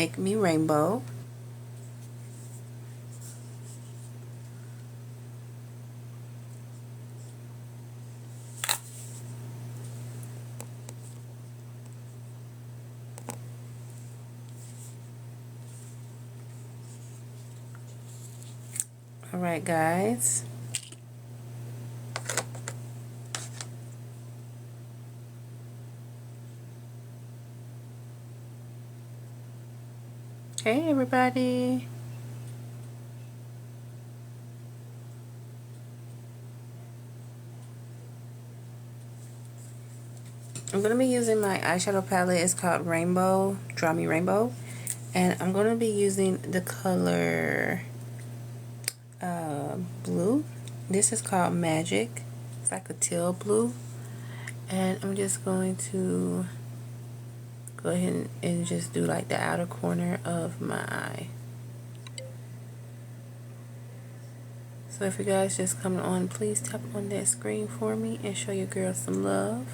Make Me Rainbow. Alright guys. Hey everybody. I'm going to be using my eyeshadow palette. It's called Rainbow, Draw Me Rainbow. And I'm going to be using the color blue. This is called Magic. It's like a teal blue. And I'm just going to go ahead and just do like the outer corner of my eye. So if you guys just coming on, please tap on that screen for me and show your girl some love.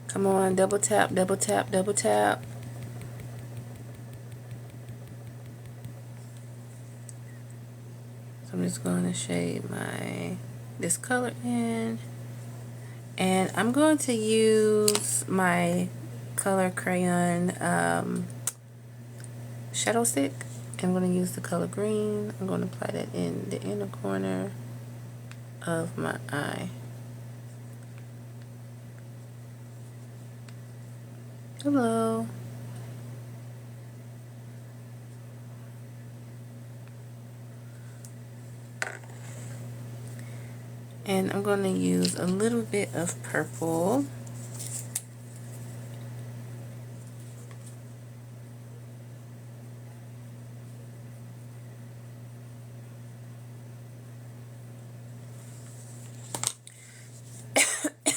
Come on, double tap, double tap, double tap. So I'm just going to shade this color in. And I'm going to use my color crayon shadow stick. I'm going to use the color green. I'm going to apply that in the inner corner of my eye. Hello. And I'm going to use a little bit of purple.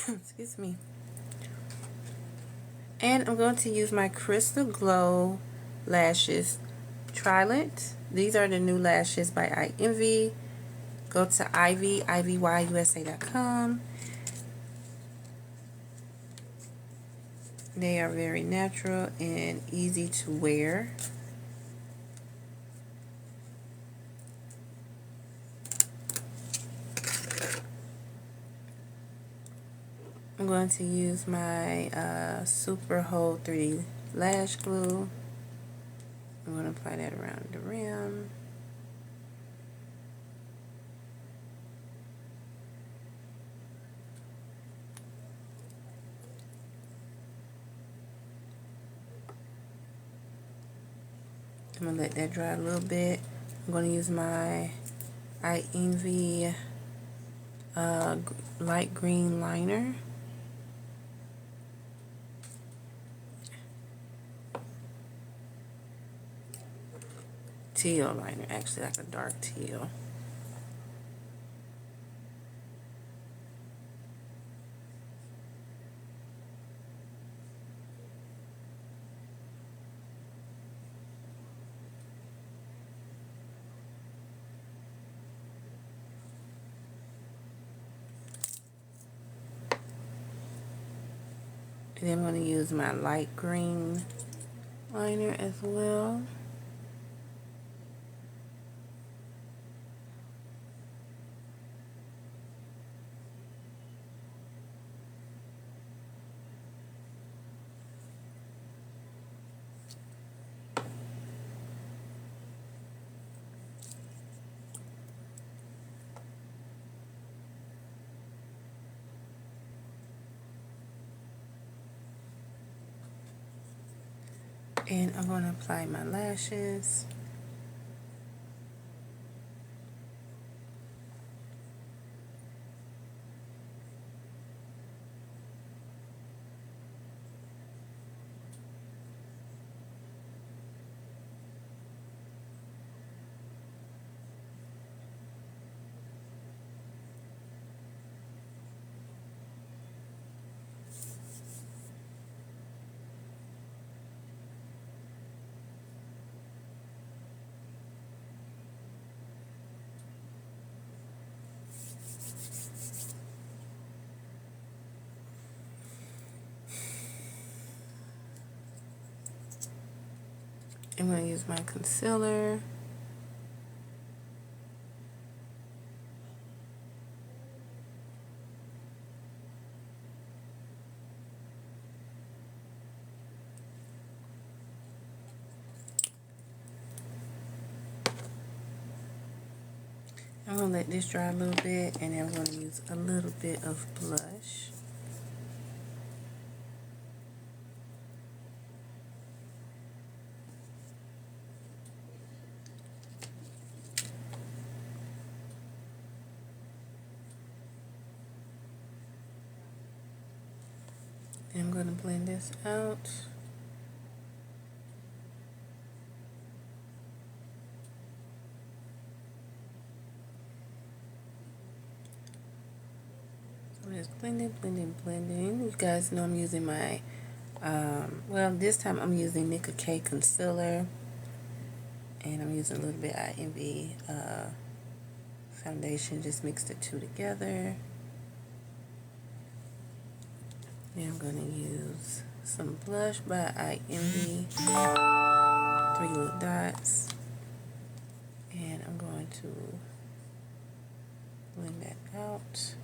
Excuse me. And I'm going to use my Crystal Glow lashes Trilent. These are the new lashes by I Envy. Go to ivyusa.com. They are very natural and easy to wear. I'm going to use my Super Hold 3D Lash Glue. I'm going to apply that around the rim. I'm going to let that dry a little bit. I'm going to use my I Envy light green liner. Teal liner, actually, like a dark teal. And then I'm going to use my light green liner as well. And I'm going to apply my lashes. I'm going to use my concealer. I'm going to let this dry a little bit, and then I'm going to use a little bit of blush. And I'm going to blend this out. So I'm just blending, blending, blending. You guys know I'm using my, well, this time I'm using Nicka K concealer. And I'm using a little bit of Envy foundation. Just mix the two together. Now I'm going to use some blush by I Envy, 3 little dots, and I'm going to blend that out.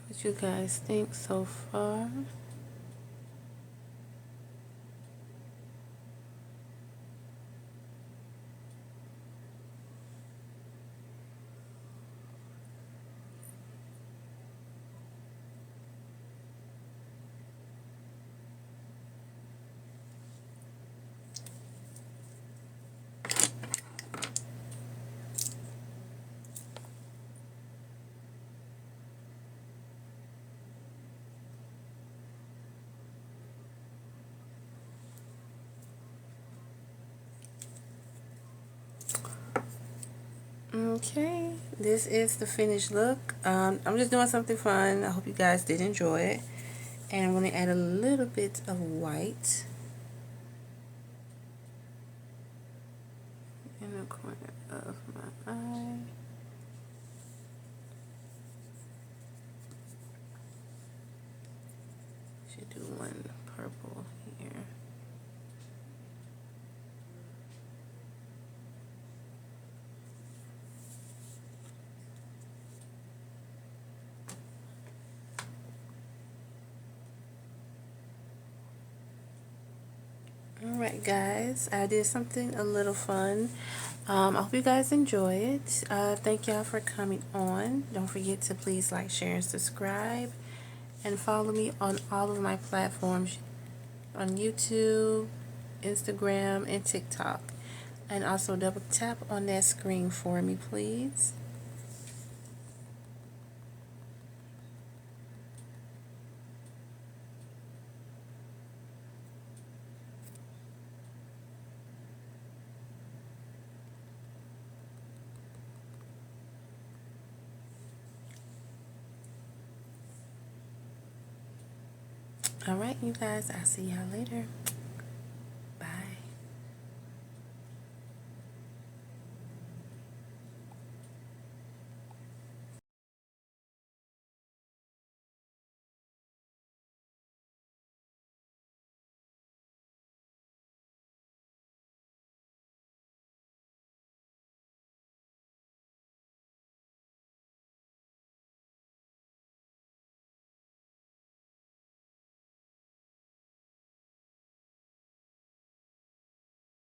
What you guys think so far? Okay, this is the finished look. I'm just doing something fun. I hope you guys did enjoy it. And I'm going to add a little bit of white in the corner of my eye. Should do one purple here. Alright guys, I did something a little fun. I hope you guys enjoy it. Thank y'all for coming on. Don't forget to please like, share, and subscribe. And follow me on all of my platforms on YouTube, Instagram, and TikTok. And also double tap on that screen for me, please. Alright, you guys, I'll see y'all later.